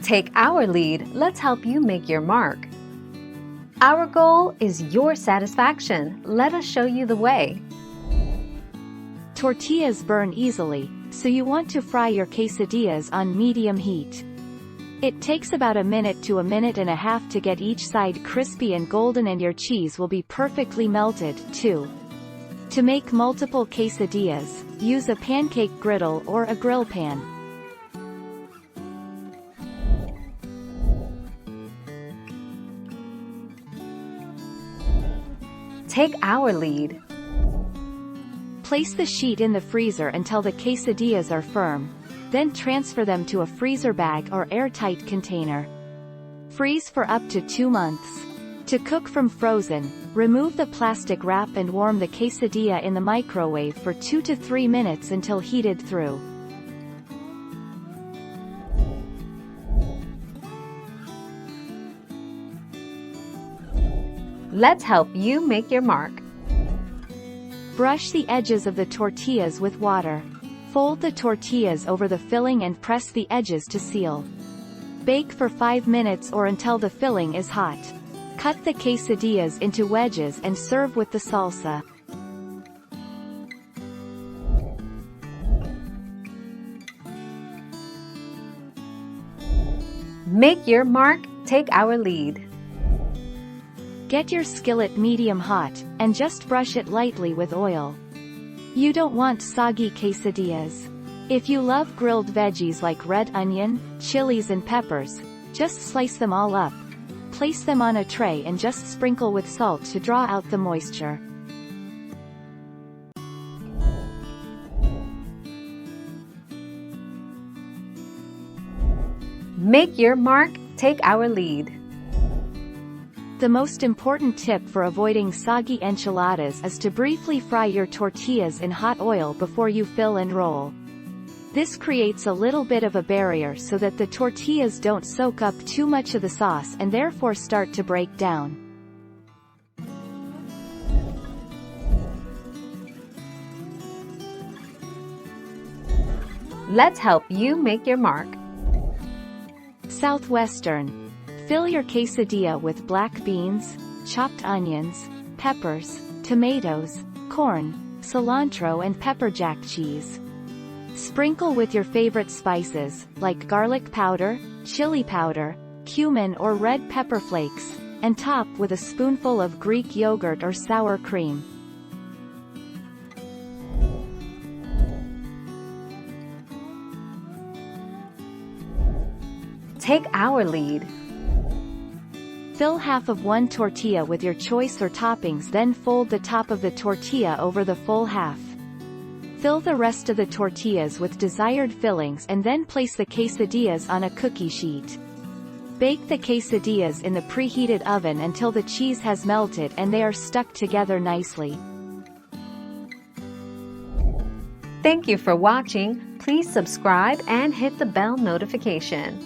Take our lead, let's help you make your mark. Our goal is your satisfaction. Let us show you the way. Tortillas burn easily, so you want to fry your quesadillas on medium heat. It takes about a minute to a minute and a half to get each side crispy and golden, and your cheese will be perfectly melted, too. To make multiple quesadillas, use a pancake griddle or a grill pan. Take our lead. Place the sheet in the freezer until the quesadillas are firm. Then transfer them to a freezer bag or airtight container. Freeze for up to 2 months. To cook from frozen, remove the plastic wrap and warm the quesadilla in the microwave for 2 to 3 minutes until heated through. Let's help you make your mark. Brush the edges of the tortillas with water. Fold the tortillas over the filling and press the edges to seal. Bake for 5 minutes or until the filling is hot. Cut the quesadillas into wedges and serve with the salsa. Make your mark, take our lead. Get your skillet medium hot, and just brush it lightly with oil. You don't want soggy quesadillas. If you love grilled veggies like red onion, chilies and peppers, just slice them all up. Place them on a tray and just sprinkle with salt to draw out the moisture. Make your mark, take our lead. The most important tip for avoiding soggy enchiladas is to briefly fry your tortillas in hot oil before you fill and roll. This creates a little bit of a barrier so that the tortillas don't soak up too much of the sauce and therefore start to break down. Let's help you make your mark. Southwestern. Fill your quesadilla with black beans, chopped onions, peppers, tomatoes, corn, cilantro and pepper jack cheese. Sprinkle with your favorite spices, like garlic powder, chili powder, cumin or red pepper flakes, and top with a spoonful of Greek yogurt or sour cream. Take our lead. Fill half of one tortilla with your choice or toppings, then fold the top of the tortilla over the full half. Fill the rest of the tortillas with desired fillings and then place the quesadillas on a cookie sheet. Bake the quesadillas in the preheated oven until the cheese has melted and they are stuck together nicely. Thank you for watching. Please subscribe and hit the bell notification.